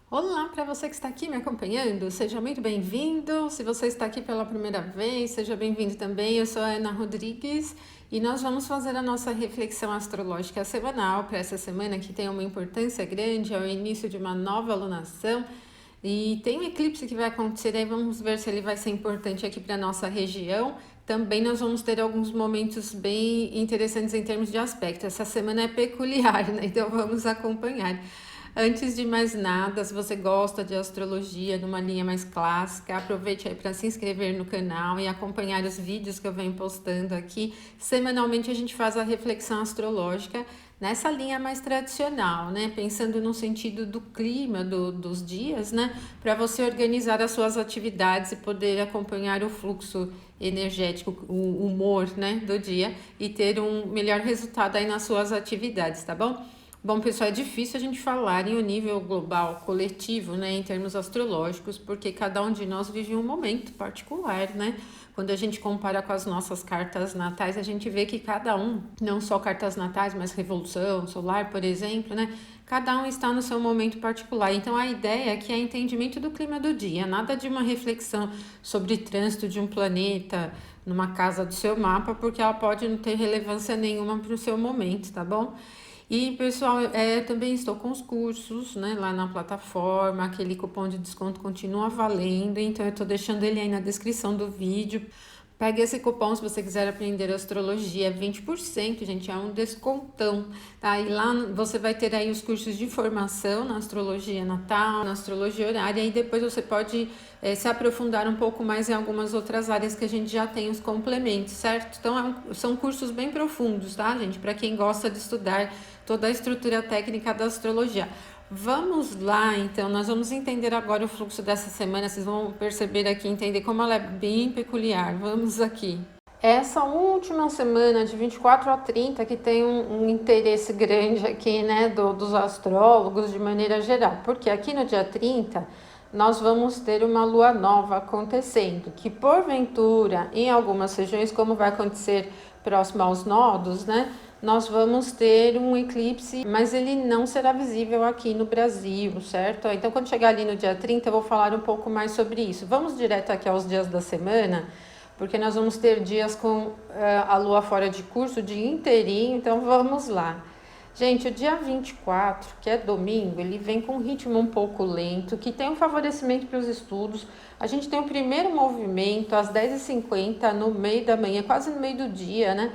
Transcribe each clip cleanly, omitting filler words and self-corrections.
Olá, para você que está aqui me acompanhando, seja muito bem-vindo. Se você está aqui pela primeira vez, seja bem-vindo também. Eu sou a Ana Rodrigues e nós vamos fazer a nossa reflexão astrológica semanal para essa semana que tem uma importância grande, é o início de uma nova alunação e tem um eclipse que vai acontecer, aí vamos ver se ele vai ser importante aqui para a nossa região. Também nós vamos ter alguns momentos bem interessantes em termos de aspecto. Essa semana é peculiar, né? Então vamos acompanhar. Antes de mais nada, se você gosta de astrologia numa linha mais clássica, aproveite aí para se inscrever no canal e acompanhar os vídeos que eu venho postando aqui. Semanalmente a gente faz a reflexão astrológica nessa linha mais tradicional, né? Pensando no sentido do clima dos dias, né? Para você organizar as suas atividades e poder acompanhar o fluxo energético, o humor, né, do dia e ter um melhor resultado aí nas suas atividades, tá bom? Bom, pessoal, é difícil a gente falar em um nível global, coletivo, né, em termos astrológicos, porque cada um de nós vive um momento particular, né? Quando a gente compara com as nossas cartas natais, a gente vê que cada um, não só cartas natais, mas revolução solar, por exemplo, né? Cada um está no seu momento particular. Então, a ideia aqui é entendimento do clima do dia, nada de uma reflexão sobre trânsito de um planeta numa casa do seu mapa, porque ela pode não ter relevância nenhuma para o seu momento, tá bom? E, pessoal, também estou com os cursos, né, lá na plataforma, aquele cupom de desconto continua valendo, então eu estou deixando ele aí na descrição do vídeo. Pegue esse cupom se você quiser aprender astrologia, 20%, gente, é um descontão, tá? E lá você vai ter aí os cursos de formação na astrologia natal, na astrologia horária, e depois você pode se aprofundar um pouco mais em algumas outras áreas que a gente já tem os complementos, certo? Então, são cursos bem profundos, tá, gente? Para quem gosta de estudar toda a estrutura técnica da astrologia. Vamos lá, então, nós vamos entender agora o fluxo dessa semana, vocês vão perceber aqui, entender como ela é bem peculiar. Vamos aqui. Essa última semana, de 24 a 30, que tem um interesse grande aqui, né, dos astrólogos de maneira geral, porque aqui no dia 30 nós vamos ter uma lua nova acontecendo, que porventura, em algumas regiões, como vai acontecer próximo aos nodos, né, nós vamos ter um eclipse, mas ele não será visível aqui no Brasil, certo? Então, quando chegar ali no dia 30, eu vou falar um pouco mais sobre isso. Vamos direto aqui aos dias da semana, porque nós vamos ter dias com a lua fora de curso, o dia inteirinho, então vamos lá. Gente, o dia 24, que é domingo, ele vem com um ritmo um pouco lento, que tem um favorecimento para os estudos. A gente tem o primeiro movimento às 10h50, no meio da manhã, quase no meio do dia, né?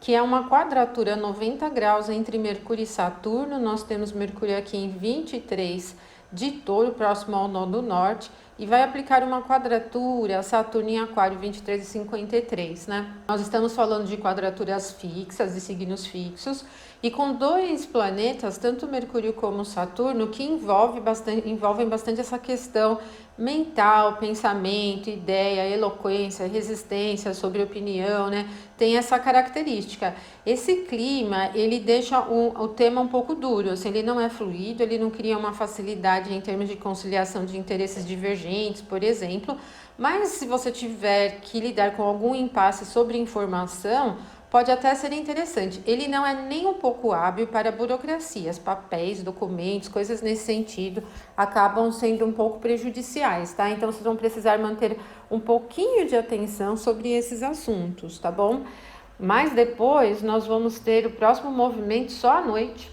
Que é uma quadratura 90 graus entre Mercúrio e Saturno. Nós temos Mercúrio aqui em 23 de Touro, próximo ao nó do norte, e vai aplicar uma quadratura Saturno em Aquário 23 e 53, né? Nós estamos falando de quadraturas fixas, de signos fixos, e com dois planetas, tanto Mercúrio como Saturno, que envolvem bastante essa questão mental, pensamento, ideia, eloquência, resistência sobre opinião, né? Tem essa característica. Esse clima, ele deixa o tema um pouco duro, assim, ele não é fluido, ele não cria uma facilidade em termos de conciliação de interesses divergentes, por exemplo, mas se você tiver que lidar com algum impasse sobre informação, pode até ser interessante. Ele não é nem um pouco hábil para burocracias, papéis, documentos, coisas nesse sentido, acabam sendo um pouco prejudiciais, tá? Então, vocês vão precisar manter um pouquinho de atenção sobre esses assuntos, tá bom? Mas depois nós vamos ter o próximo movimento só à noite,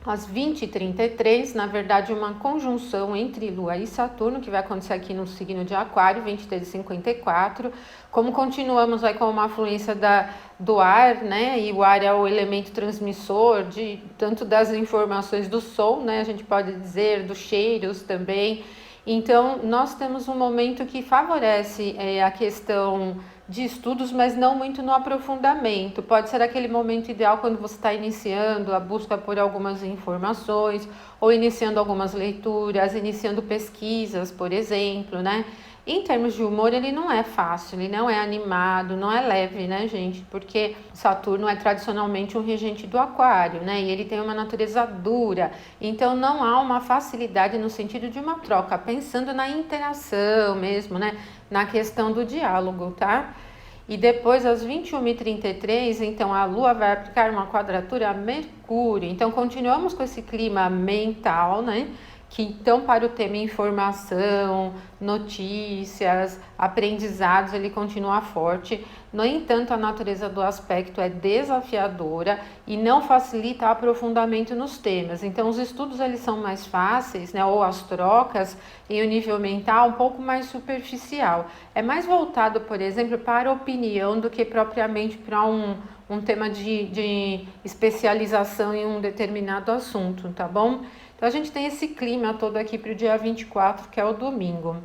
às 20h33, na verdade uma conjunção entre Lua e Saturno, que vai acontecer aqui no signo de Aquário, 23h54. Como continuamos aí com uma fluência do ar, né, e o ar é o elemento transmissor de tanto das informações do som, né, a gente pode dizer, dos cheiros também. Então, nós temos um momento que favorece a questão de estudos, mas não muito no aprofundamento. Pode ser aquele momento ideal quando você está iniciando a busca por algumas informações, ou iniciando algumas leituras, iniciando pesquisas, por exemplo, né? Em termos de humor, ele não é fácil, ele não é animado, não é leve, né, gente? Porque Saturno é tradicionalmente um regente do Aquário, né? E ele tem uma natureza dura, então não há uma facilidade no sentido de uma troca, pensando na interação mesmo, né? Na questão do diálogo, tá? E depois, às 21h33, então a Lua vai aplicar uma quadratura a Mercúrio. Então, continuamos com esse clima mental, né? que então para o tema informação, notícias, aprendizados, ele continua forte. No entanto, a natureza do aspecto é desafiadora e não facilita o aprofundamento nos temas. Então, os estudos eles são mais fáceis, né, ou as trocas em um nível mental um pouco mais superficial. É mais voltado, por exemplo, para a opinião do que propriamente para um tema de especialização em um determinado assunto, tá bom? Então, a gente tem esse clima todo aqui para o dia 24, que é o domingo.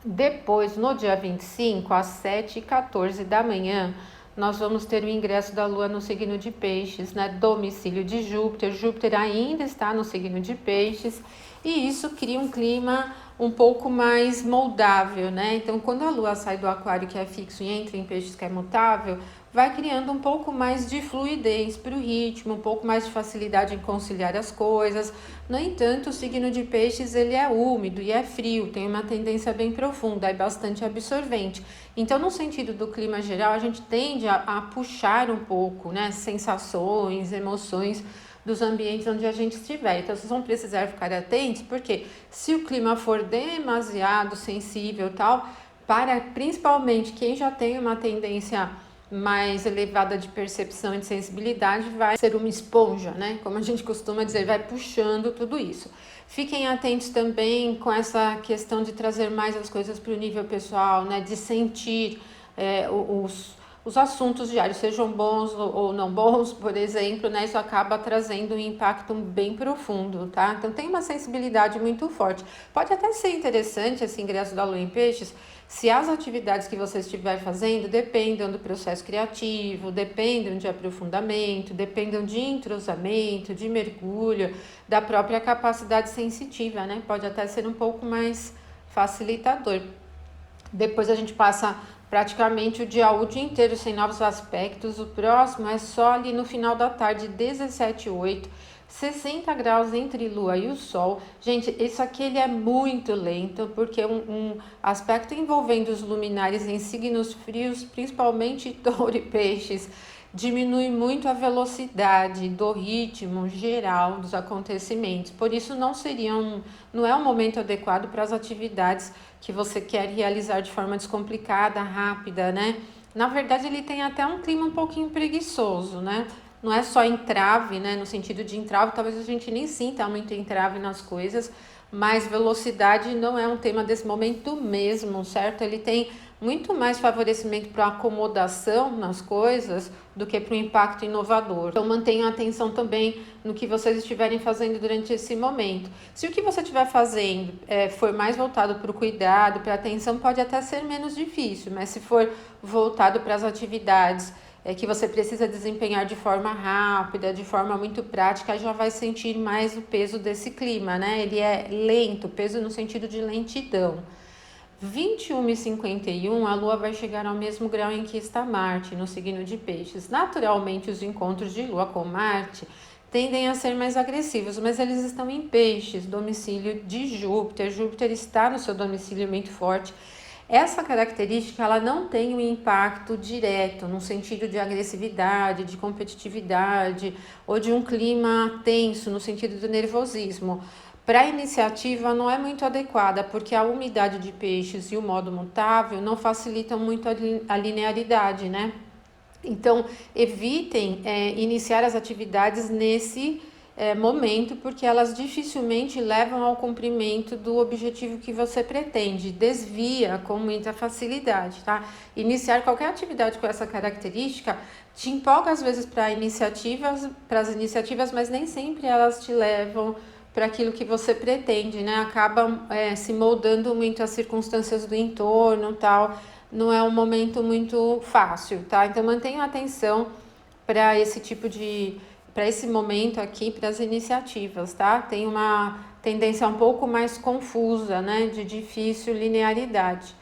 Depois, no dia 25, às 7h14 da manhã, nós vamos ter o ingresso da Lua no signo de Peixes, né? Domicílio de Júpiter. Júpiter ainda está no signo de Peixes e isso cria um clima um pouco mais moldável, né? Então, quando a Lua sai do Aquário, que é fixo, e entra em Peixes, que é mutável, vai criando um pouco mais de fluidez para o ritmo, um pouco mais de facilidade em conciliar as coisas. No entanto, o signo de Peixes ele é úmido e é frio, tem uma tendência bem profunda, é bastante absorvente. Então, no sentido do clima geral, a gente tende a puxar um pouco, né, sensações, emoções dos ambientes onde a gente estiver. Então, vocês vão precisar ficar atentos, porque se o clima for demasiado sensível e tal, para principalmente quem já tem uma tendência mais elevada de percepção e de sensibilidade, vai ser uma esponja, né? Como a gente costuma dizer, vai puxando tudo isso. Fiquem atentos também com essa questão de trazer mais as coisas para o nível pessoal, né? De sentir os assuntos diários, sejam bons ou não bons, por exemplo, né? Isso acaba trazendo um impacto bem profundo, tá? Então tem uma sensibilidade muito forte. Pode até ser interessante esse ingresso da Lua em Peixes, se as atividades que você estiver fazendo dependam do processo criativo, dependam de aprofundamento, dependam de entrosamento, de mergulho, da própria capacidade sensitiva, né? Pode até ser um pouco mais facilitador. Depois a gente passa praticamente o dia inteiro sem novos aspectos. O próximo é só ali no final da tarde, 17h08, 60 graus entre Lua e o Sol. Gente, isso aqui ele é muito lento, porque um aspecto envolvendo os luminares em signos frios, principalmente Touro e Peixes, diminui muito a velocidade do ritmo geral dos acontecimentos. Por isso não é um momento adequado para as atividades que você quer realizar de forma descomplicada, rápida, né? Na verdade, ele tem até um clima um pouquinho preguiçoso, né? Não é só entrave, né? No sentido de entrave, talvez a gente nem sinta muito entrave nas coisas, mas velocidade não é um tema desse momento mesmo, certo? Ele tem muito mais favorecimento para a acomodação nas coisas do que para o impacto inovador. Então mantenham atenção também no que vocês estiverem fazendo durante esse momento. Se o que você estiver fazendo for mais voltado para o cuidado, para a atenção, pode até ser menos difícil, mas se for voltado para as atividades que você precisa desempenhar de forma rápida, de forma muito prática, já vai sentir mais o peso desse clima, né? Ele é lento, peso no sentido de lentidão. 21h51, a Lua vai chegar ao mesmo grau em que está Marte, no signo de Peixes. Naturalmente, os encontros de Lua com Marte tendem a ser mais agressivos, mas eles estão em Peixes, domicílio de Júpiter. Júpiter está no seu domicílio muito forte. Essa característica ela não tem um impacto direto no sentido de agressividade, de competitividade ou de um clima tenso no sentido do nervosismo. Para a iniciativa não é muito adequada, porque a umidade de Peixes e o modo mutável não facilitam muito a linearidade, né? Então, evitem iniciar as atividades nesse momento, porque elas dificilmente levam ao cumprimento do objetivo que você pretende, desvia com muita facilidade, tá? Iniciar qualquer atividade com essa característica te empolga às vezes para as iniciativas, mas nem sempre elas te levam para aquilo que você pretende, né? Acaba se moldando muito as circunstâncias do entorno, tal. Não é um momento muito fácil, tá? Então mantenha atenção para para esse momento aqui, para as iniciativas, tá? Tem uma tendência um pouco mais confusa, né? De difícil linearidade.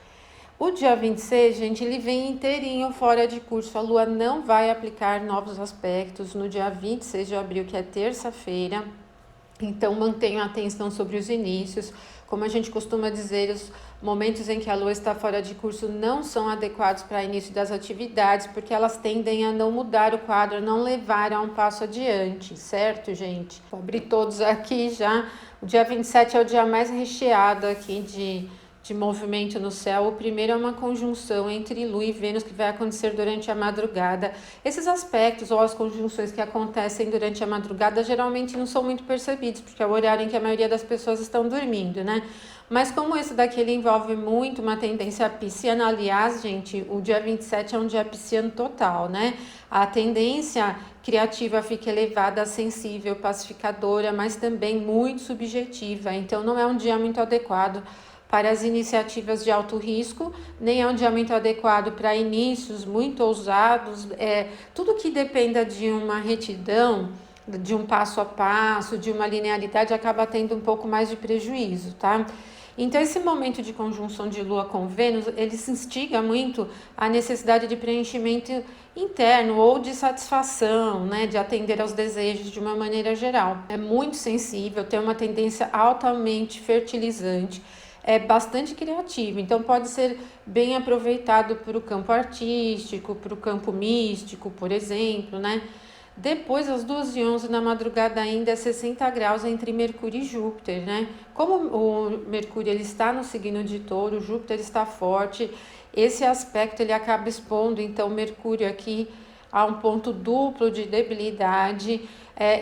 O dia 26, gente, ele vem inteirinho fora de curso. A Lua não vai aplicar novos aspectos no dia 26 de abril, que é terça-feira. Então, mantenham a atenção sobre os inícios. Como a gente costuma dizer, os momentos em que a Lua está fora de curso não são adequados para início das atividades, porque elas tendem a não mudar o quadro, a não levar a um passo adiante, certo, gente? Vou abrir todos aqui já. O dia 27 é o dia mais recheado aqui de movimento no céu. O primeiro é uma conjunção entre Lua e Vênus que vai acontecer durante a madrugada. Esses aspectos ou as conjunções que acontecem durante a madrugada geralmente não são muito percebidos, porque é o horário em que a maioria das pessoas estão dormindo, né? Mas como esse daqui ele envolve muito uma tendência pisciana, aliás, gente, o dia 27 é um dia pisciano total, né? A tendência criativa fica elevada, sensível, pacificadora, mas também muito subjetiva. Então não é um dia muito adequado para as iniciativas de alto risco, nem é um dia muito adequado para inícios muito ousados. Tudo que dependa de uma retidão, de um passo a passo, de uma linearidade, acaba tendo um pouco mais de prejuízo, tá? Então, esse momento de conjunção de Lua com Vênus, ele se instiga muito a necessidade de preenchimento interno ou de satisfação, né, de atender aos desejos de uma maneira geral. É muito sensível, tem uma tendência altamente fertilizante, é bastante criativo, então pode ser bem aproveitado para o campo artístico, para o campo místico, por exemplo, né? Depois, às 2h11 da madrugada ainda é 60 graus entre Mercúrio e Júpiter, né? Como o Mercúrio ele está no signo de Touro, Júpiter está forte, esse aspecto ele acaba expondo, então, Mercúrio aqui a um ponto duplo de debilidade.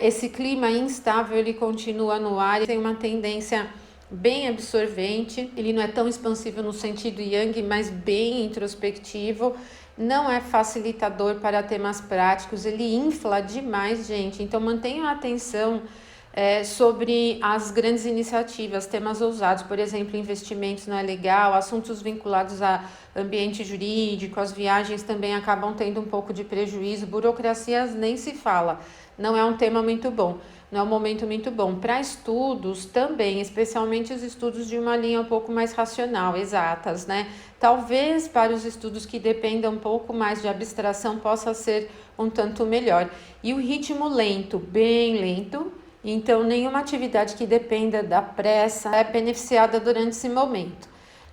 Esse clima instável ele continua no ar, tem uma tendência bem absorvente, ele não é tão expansivo no sentido yang, mas bem introspectivo, não é facilitador para temas práticos, ele infla demais, gente, então mantenham a atenção sobre as grandes iniciativas, temas ousados, por exemplo, investimentos não é legal, assuntos vinculados a ambiente jurídico, as viagens também acabam tendo um pouco de prejuízo, burocracias nem se fala, não é um tema muito bom. Não é um momento muito bom. Para estudos também, especialmente os estudos de uma linha um pouco mais racional, exatas, né? Talvez para os estudos que dependam um pouco mais de abstração possa ser um tanto melhor. E o ritmo lento, bem lento, então nenhuma atividade que dependa da pressa é beneficiada durante esse momento.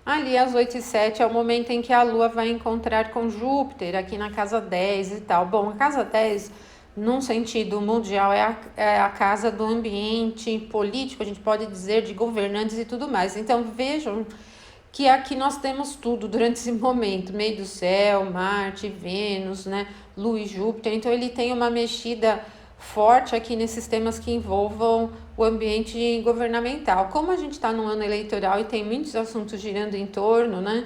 Ali às 8h07 é o momento em que a Lua vai encontrar com Júpiter, aqui na casa 10 e tal. Bom, a casa 10... num sentido mundial, é a casa do ambiente político, a gente pode dizer, de governantes e tudo mais. Então, vejam que aqui nós temos tudo durante esse momento, meio do céu, Marte, Vênus, né, Lua e Júpiter. Então, ele tem uma mexida forte aqui nesses temas que envolvam o ambiente governamental. Como a gente está num ano eleitoral e tem muitos assuntos girando em torno, né,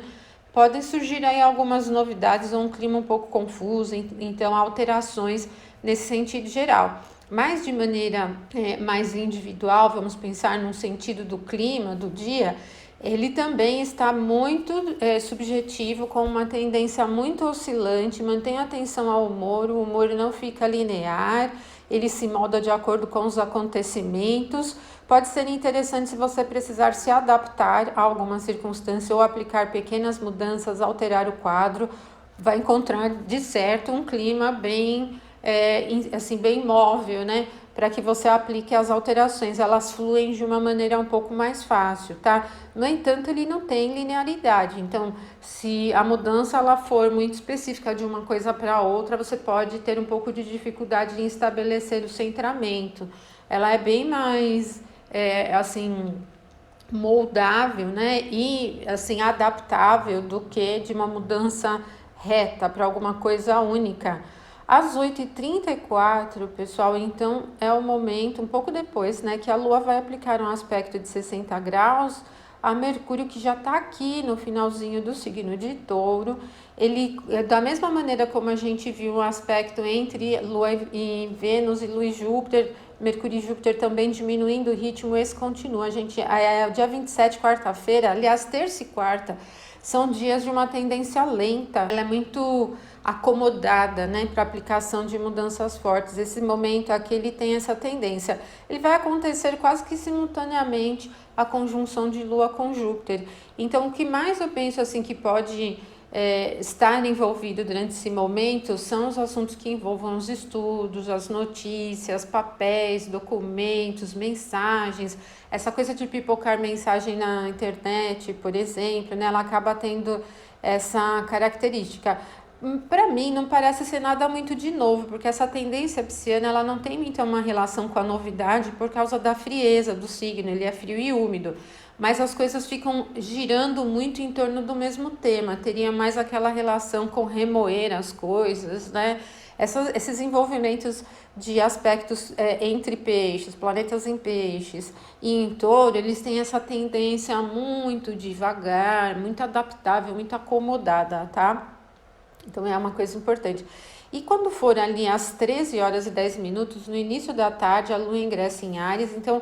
podem surgir aí algumas novidades ou um clima um pouco confuso, então alterações nesse sentido geral. Mas de maneira mais individual, vamos pensar num sentido do clima, do dia, ele também está muito subjetivo, com uma tendência muito oscilante, mantém atenção ao humor, o humor não fica linear, ele se molda de acordo com os acontecimentos. Pode ser interessante se você precisar se adaptar a alguma circunstância ou aplicar pequenas mudanças, alterar o quadro, vai encontrar de certo um clima bem assim, bem móvel, né? Para que você aplique as alterações, elas fluem de uma maneira um pouco mais fácil, tá? No entanto, ele não tem linearidade, então, se a mudança ela for muito específica de uma coisa para outra, você pode ter um pouco de dificuldade em estabelecer o centramento. Ela é bem mais, assim, moldável, né? E, assim, adaptável do que de uma mudança reta para alguma coisa única. Às 8h34, pessoal, então é o momento, um pouco depois, né, que a Lua vai aplicar um aspecto de 60 graus a Mercúrio, que já está aqui no finalzinho do signo de Touro. Ele, da mesma maneira como a gente viu um aspecto entre Lua e Vênus e Lua e Júpiter, Mercúrio e Júpiter também diminuindo o ritmo, esse continua. O dia 27, quarta-feira, aliás, terça e quarta, são dias de uma tendência lenta. Ela é muito acomodada, né, para aplicação de mudanças fortes. Esse momento aqui ele tem essa tendência. Ele vai acontecer quase que simultaneamente a conjunção de Lua com Júpiter. Então, o que mais eu penso assim que pode estar envolvido durante esse momento são os assuntos que envolvam os estudos, as notícias, papéis, documentos, mensagens. Essa coisa de pipocar mensagem na internet, por exemplo, né, ela acaba tendo essa característica. Para mim não parece ser nada muito de novo, porque essa tendência pisciana ela não tem muito uma relação com a novidade por causa da frieza do signo, ele é frio e úmido, mas as coisas ficam girando muito em torno do mesmo tema, teria mais aquela relação com remoer as coisas, né? Esses envolvimentos de aspectos entre peixes, planetas em peixes e em touro, eles têm essa tendência muito devagar, muito adaptável, muito acomodada, tá? Então é uma coisa importante. E quando for ali às 13 horas e 10 minutos, no início da tarde, a lua ingressa em Áries, então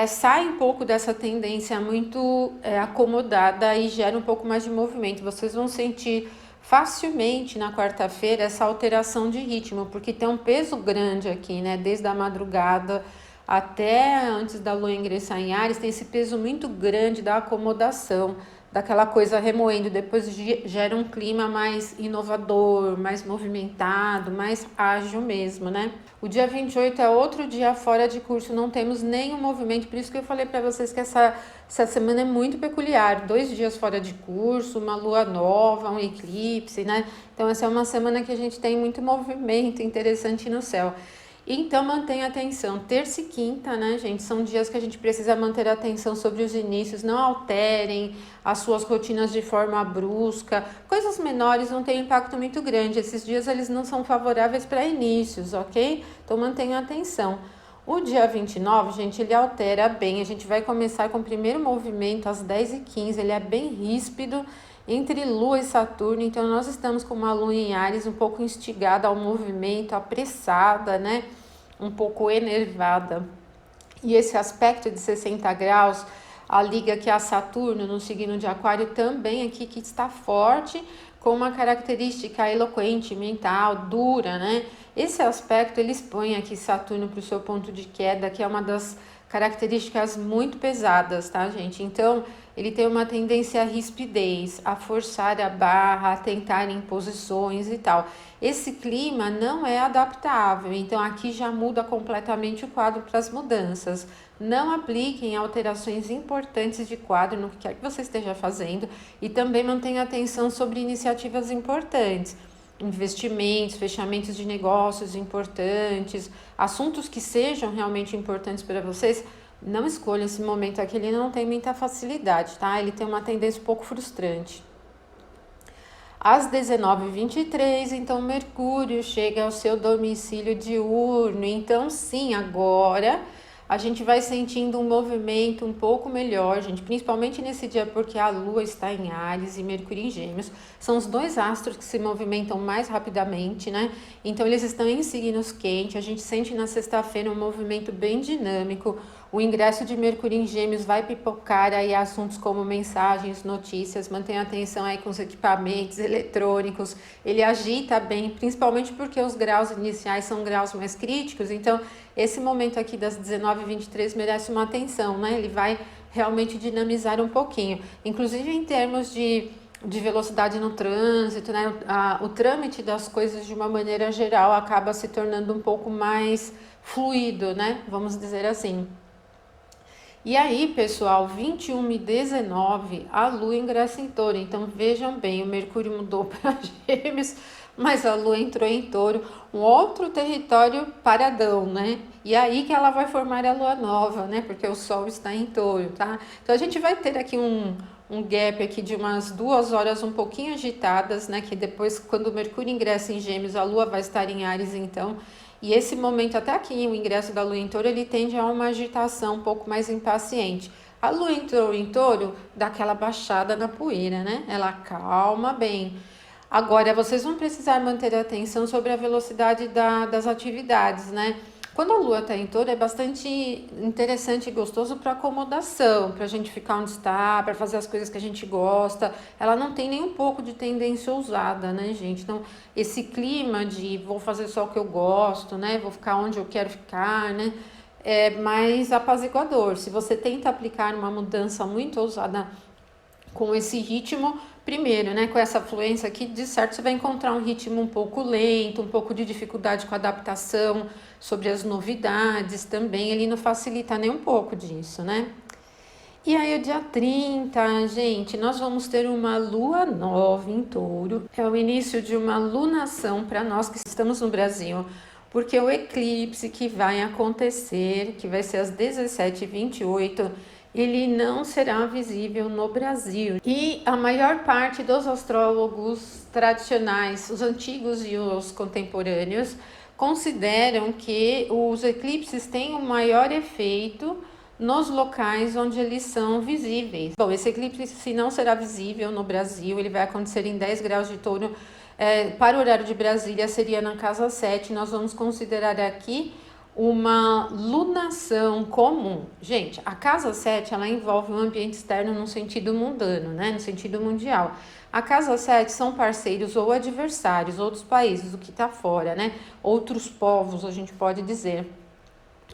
sai um pouco dessa tendência muito acomodada e gera um pouco mais de movimento. Vocês vão sentir facilmente na quarta-feira essa alteração de ritmo, porque tem um peso grande aqui, né? Desde a madrugada até antes da lua ingressar em Áries, tem esse peso muito grande da acomodação, daquela coisa remoendo, depois gera um clima mais inovador, mais movimentado, mais ágil mesmo, né? O dia 28 é outro dia fora de curso, não temos nenhum movimento, por isso que eu falei para vocês que essa semana é muito peculiar, 2 dias fora de curso, uma lua nova, um eclipse, né? Então essa é uma semana que a gente tem muito movimento interessante no céu. Então mantenha atenção, terça e quinta, né, gente, são dias que a gente precisa manter atenção sobre os inícios, não alterem as suas rotinas de forma brusca, coisas menores não têm impacto muito grande, esses dias eles não são favoráveis para inícios, ok? Então mantenha atenção. O dia 29, gente, ele altera bem, a gente vai começar com o primeiro movimento às 10h15, ele é bem ríspido, entre Lua e Saturno, então nós estamos com uma Lua em Áries um pouco instigada ao movimento, apressada, né? Um pouco enervada. E esse aspecto de 60 graus, a liga que a Saturno no signo de Aquário também aqui que está forte, com uma característica eloquente, mental, dura, né? Esse aspecto ele expõe aqui Saturno para o seu ponto de queda, que é uma das características muito pesadas, tá, gente? Então, ele tem uma tendência à rispidez, a forçar a barra, a tentar imposições e tal. Esse clima não é adaptável, então aqui já muda completamente o quadro para as mudanças. Não apliquem alterações importantes de quadro no que quer que você esteja fazendo e também mantenha atenção sobre iniciativas importantes. Investimentos, fechamentos de negócios importantes, assuntos que sejam realmente importantes para vocês, não escolha esse momento aqui, ele não tem muita facilidade, tá? Ele tem uma tendência um pouco frustrante. Às 19h23, então Mercúrio chega ao seu domicílio diurno, então sim, agora a gente vai sentindo um movimento um pouco melhor, gente, principalmente nesse dia porque a Lua está em Áries e Mercúrio em Gêmeos, são os dois astros que se movimentam mais rapidamente, né? Então eles estão em signos quentes, a gente sente na sexta-feira um movimento bem dinâmico, o ingresso de Mercúrio em Gêmeos vai pipocar aí assuntos como mensagens, notícias, mantenha atenção aí com os equipamentos eletrônicos, ele agita bem, principalmente porque os graus iniciais são graus mais críticos, então esse momento aqui das 19h23 merece uma atenção, né? Ele vai realmente dinamizar um pouquinho, inclusive em termos de velocidade no trânsito, né? O trâmite das coisas de uma maneira geral acaba se tornando um pouco mais fluido, né? Vamos dizer assim. E aí, pessoal, 21h19, a Lua ingressa em Touro. Então, vejam bem, o Mercúrio mudou para Gêmeos, mas a Lua entrou em Touro, um outro território paradão, né? E aí que ela vai formar a Lua Nova, né? Porque o Sol está em Touro, tá? Então, a gente vai ter aqui um gap aqui de umas 2 horas um pouquinho agitadas, né? Que depois, quando o Mercúrio ingressa em Gêmeos, a Lua vai estar em Áries, então. E esse momento, até aqui, o ingresso da Lua em Touro, ele tende a uma agitação um pouco mais impaciente. A Lua entrou em Touro, dá aquela baixada na poeira, né? Ela calma bem. Agora, vocês vão precisar manter atenção sobre a velocidade das atividades, né? Quando a Lua está em Touro, é bastante interessante e gostoso para acomodação, para a gente ficar onde está, para fazer as coisas que a gente gosta. Ela não tem nem um pouco de tendência ousada, né, gente? Então, esse clima de vou fazer só o que eu gosto, né? Vou ficar onde eu quero ficar, né? É mais apaziguador. Se você tenta aplicar uma mudança muito ousada com esse ritmo, primeiro, né, com essa fluência aqui, de certo você vai encontrar um ritmo um pouco lento, um pouco de dificuldade com a adaptação sobre as novidades também, ele não facilita nem um pouco disso, né? E aí o dia 30, gente, nós vamos ter uma lua nova em Touro. É o início de uma lunação para nós que estamos no Brasil, porque o eclipse que vai acontecer, que vai ser às 17h28, ele não será visível no Brasil. E a maior parte dos astrólogos tradicionais, os antigos e os contemporâneos, consideram que os eclipses têm um maior efeito nos locais onde eles são visíveis. Bom, esse eclipse não será visível no Brasil, ele vai acontecer em 10 graus de Touro. Para o horário de Brasília seria na casa 7, nós vamos considerar aqui uma lunação comum. Gente, a casa 7, ela envolve o ambiente externo no sentido mundano, né? No sentido mundial. A casa 7 são parceiros ou adversários, outros países, o que está fora, né? Outros povos, a gente pode dizer.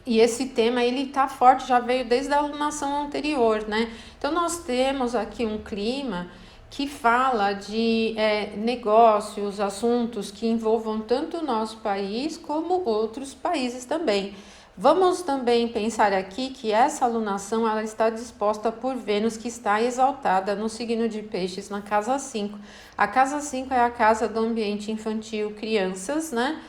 E esse tema, ele tá forte, já veio desde a alunação anterior, né? Então, nós temos aqui um clima que fala de negócios, assuntos que envolvam tanto o nosso país como outros países também. Vamos também pensar aqui que essa alunação, ela está disposta por Vênus, que está exaltada no signo de Peixes, na casa 5. A casa 5 é a casa do ambiente infantil, crianças, né?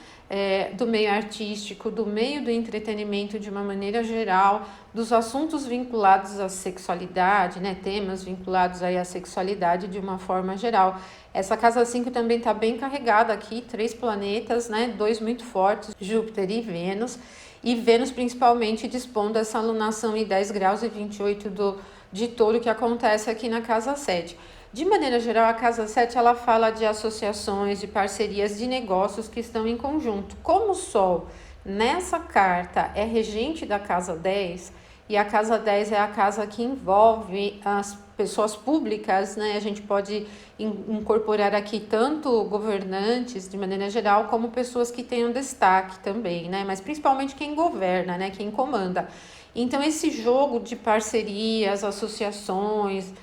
Do meio artístico, do meio do entretenimento de uma maneira geral, dos assuntos vinculados à sexualidade, né, temas vinculados aí à sexualidade de uma forma geral. Essa casa 5 também está bem carregada aqui, 3 planetas, né, 2 muito fortes, Júpiter e Vênus principalmente dispondo essa alunação em 10 graus e 28 de Touro que acontece aqui na casa 7. De maneira geral, a casa 7 ela fala de associações, de parcerias, de negócios que estão em conjunto. Como o Sol nessa carta é regente da casa 10, e a casa 10 é a casa que envolve as pessoas públicas, né? A gente pode incorporar aqui tanto governantes, de maneira geral, como pessoas que tenham destaque também, né? Mas principalmente quem governa, né? Quem comanda. Então, esse jogo de parcerias, associações,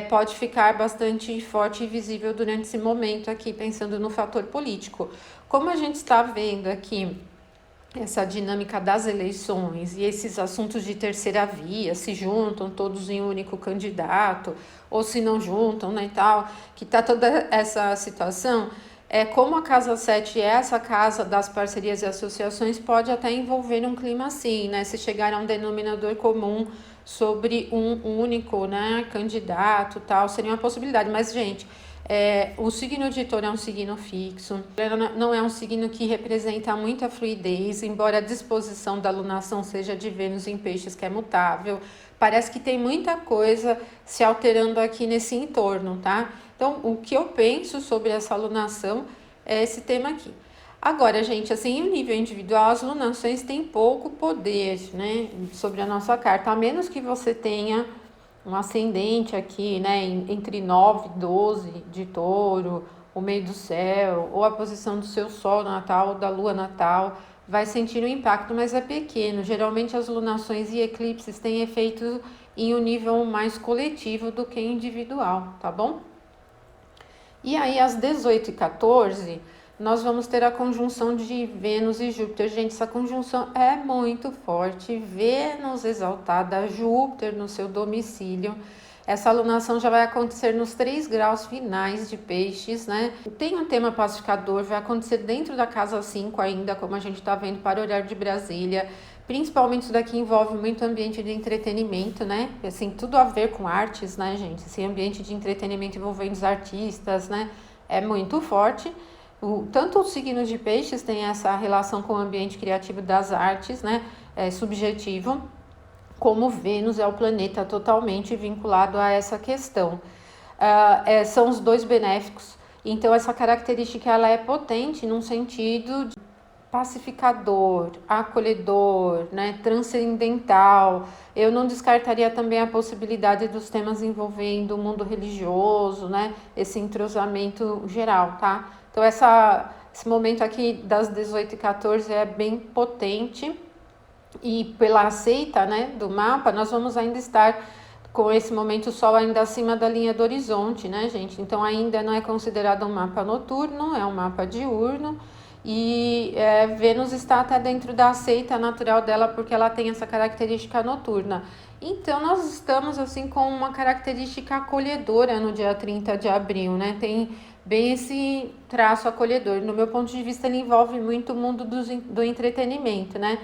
pode ficar bastante forte e visível durante esse momento aqui, pensando no fator político. Como a gente está vendo aqui essa dinâmica das eleições e esses assuntos de terceira via, se juntam todos em um único candidato, ou se não juntam, né, e tal, que está toda essa situação, como a casa 7 é essa casa das parcerias e associações, pode até envolver um clima assim, né, se chegar a um denominador comum sobre um único, né, candidato, tal, seria uma possibilidade, mas, gente, o signo de Touro é um signo fixo, não é um signo que representa muita fluidez, embora a disposição da alunação seja de Vênus em Peixes, que é mutável, parece que tem muita coisa se alterando aqui nesse entorno, tá? Então, o que eu penso sobre essa alunação é esse tema aqui. Agora, gente, assim, em nível individual, as lunações têm pouco poder, né, sobre a nossa carta, a menos que você tenha um ascendente aqui, né, entre 9 e 12 de Touro, o meio do céu, ou a posição do seu Sol natal, ou da Lua natal, vai sentir um impacto, mas é pequeno. Geralmente as lunações e eclipses têm efeito em um nível mais coletivo do que individual, tá bom? E aí, às 18h14, nós vamos ter a conjunção de Vênus e Júpiter. Gente, essa conjunção é muito forte. Vênus exaltada, Júpiter no seu domicílio. Essa alunação já vai acontecer nos 3 graus finais de Peixes, né? Tem um tema pacificador, vai acontecer dentro da casa 5 ainda, como a gente está vendo para o horário de Brasília. Principalmente isso daqui envolve muito ambiente de entretenimento, né? Assim, tudo a ver com artes, né, gente? Esse ambiente de entretenimento envolvendo os artistas, né? É muito forte. Tanto o signo de Peixes tem essa relação com o ambiente criativo das artes, né? Subjetivo, como Vênus é o planeta totalmente vinculado a essa questão. São os dois benéficos. Então, essa característica ela é potente num sentido de pacificador, acolhedor, né, transcendental. Eu não descartaria também a possibilidade dos temas envolvendo o mundo religioso, né, esse entrosamento geral, tá? Então, esse momento aqui das 18h14 é bem potente e pela seita, né, do mapa, nós vamos ainda estar com esse momento o Sol ainda acima da linha do horizonte, né, gente? Então ainda não é considerado um mapa noturno, é um mapa diurno. E Vênus está até dentro da seita natural dela, porque ela tem essa característica noturna. Então, nós estamos assim com uma característica acolhedora no dia 30 de abril, né? Tem bem esse traço acolhedor. No meu ponto de vista, ele envolve muito o mundo do entretenimento, né?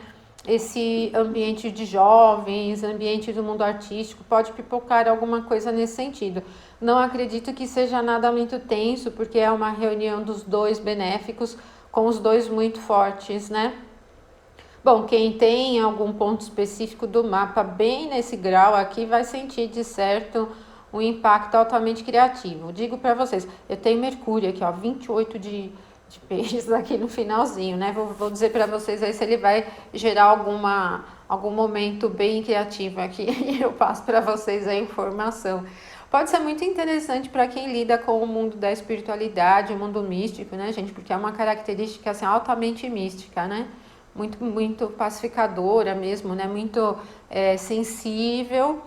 Esse ambiente de jovens, ambiente do mundo artístico, pode pipocar alguma coisa nesse sentido. Não acredito que seja nada muito tenso, porque é uma reunião dos dois benéficos, com os dois muito fortes, né? Bom, quem tem algum ponto específico do mapa bem nesse grau aqui vai sentir de certo um impacto altamente criativo. Digo para vocês, eu tenho Mercúrio aqui, ó, 28 de peixes aqui no finalzinho, né? Vou dizer para vocês aí se ele vai gerar algum momento bem criativo aqui e eu passo para vocês a informação. Pode ser muito interessante para quem lida com o mundo da espiritualidade, o mundo místico, né, gente? Porque é uma característica assim, altamente mística, né? Muito pacificadora mesmo, né? Muito sensível,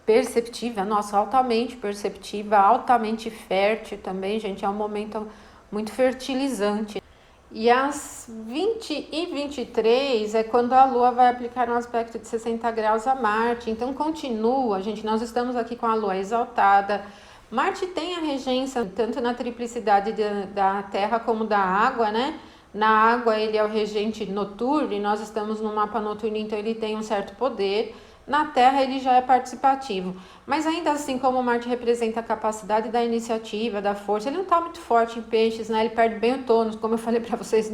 perceptiva, nossa, altamente perceptiva, altamente fértil também, gente. É um momento muito fertilizante. E às 20h23 é quando a Lua vai aplicar um aspecto de 60 graus a Marte. Então continua, gente, nós estamos aqui com a Lua exaltada. Marte tem a regência tanto na triplicidade da Terra como da água, né? Na água ele é o regente noturno e nós estamos no mapa noturno, então ele tem um certo poder. Na Terra ele já é participativo, mas ainda assim, como Marte representa a capacidade da iniciativa, da força, ele não está muito forte em peixes, né? Ele perde bem o tônus, como eu falei para vocês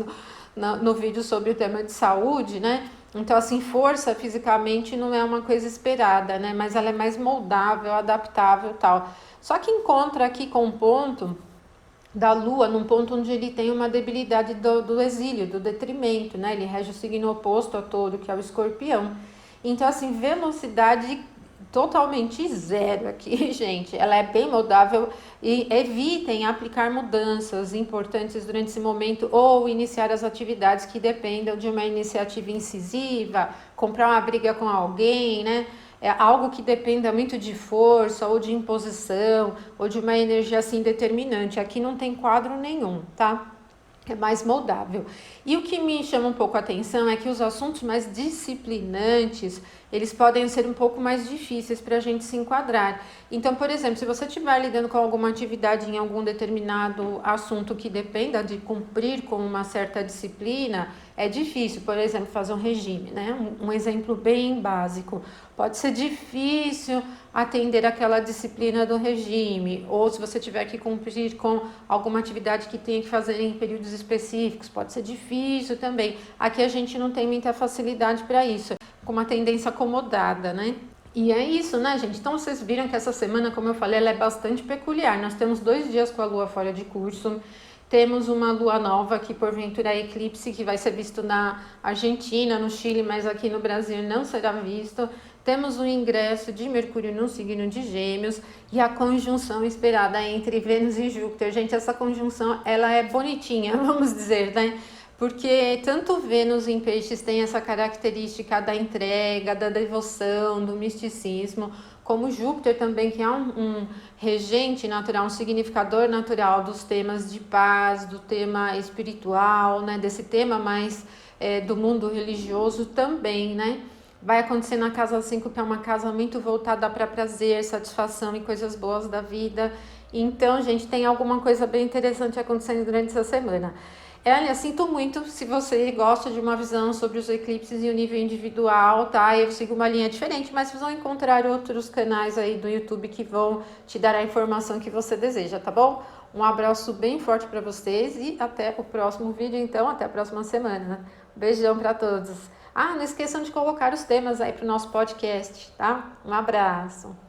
no vídeo sobre o tema de saúde, né? Então, assim, força fisicamente não é uma coisa esperada, né? Mas ela é mais moldável, adaptável e tal. Só que encontra aqui com um ponto da Lua, num ponto onde ele tem uma debilidade do exílio, do detrimento, né? Ele rege o signo oposto a Touro, que é o Escorpião. Então, assim, velocidade totalmente zero aqui, gente. Ela é bem moldável e evitem aplicar mudanças importantes durante esse momento ou iniciar as atividades que dependam de uma iniciativa incisiva, comprar uma briga com alguém, né? É algo que dependa muito de força ou de imposição ou de uma energia assim determinante. Aqui não tem quadro nenhum, tá? É mais moldável. E o que me chama um pouco a atenção é que os assuntos mais disciplinantes, eles podem ser um pouco mais difíceis para a gente se enquadrar. Então, por exemplo, se você estiver lidando com alguma atividade em algum determinado assunto que dependa de cumprir com uma certa disciplina, é difícil, por exemplo, fazer um regime, né? Um exemplo bem básico. Pode ser difícil atender aquela disciplina do regime, ou se você tiver que cumprir com alguma atividade que tenha que fazer em períodos específicos, pode ser difícil também. Aqui a gente não tem muita facilidade para isso, com uma tendência acomodada, né? E é isso, né, gente? Então vocês viram que essa semana, como eu falei, ela é bastante peculiar. Nós temos 2 dias com a Lua fora de curso. Temos uma lua nova que porventura é eclipse, que vai ser visto na Argentina, no Chile, mas aqui no Brasil não será visto. Temos o ingresso de Mercúrio no signo de Gêmeos e a conjunção esperada entre Vênus e Júpiter. Gente, essa conjunção, ela é bonitinha, vamos dizer, né? Porque tanto Vênus em Peixes tem essa característica da entrega, da devoção, do misticismo, como Júpiter também, que é um regente natural, um significador natural dos temas de paz, do tema espiritual, né? Desse tema mais do mundo religioso também, né? Vai acontecer na casa 5, que é uma casa muito voltada para prazer, satisfação e coisas boas da vida. Então, gente, tem alguma coisa bem interessante acontecendo durante essa semana. Olha, sinto muito se você gosta de uma visão sobre os eclipses e o nível individual, tá? Eu sigo uma linha diferente, mas vocês vão encontrar outros canais aí do YouTube que vão te dar a informação que você deseja, tá bom? Um abraço bem forte para vocês e até o próximo vídeo, então, até a próxima semana. Beijão para todos. Ah, não esqueçam de colocar os temas aí para o nosso podcast, tá? Um abraço.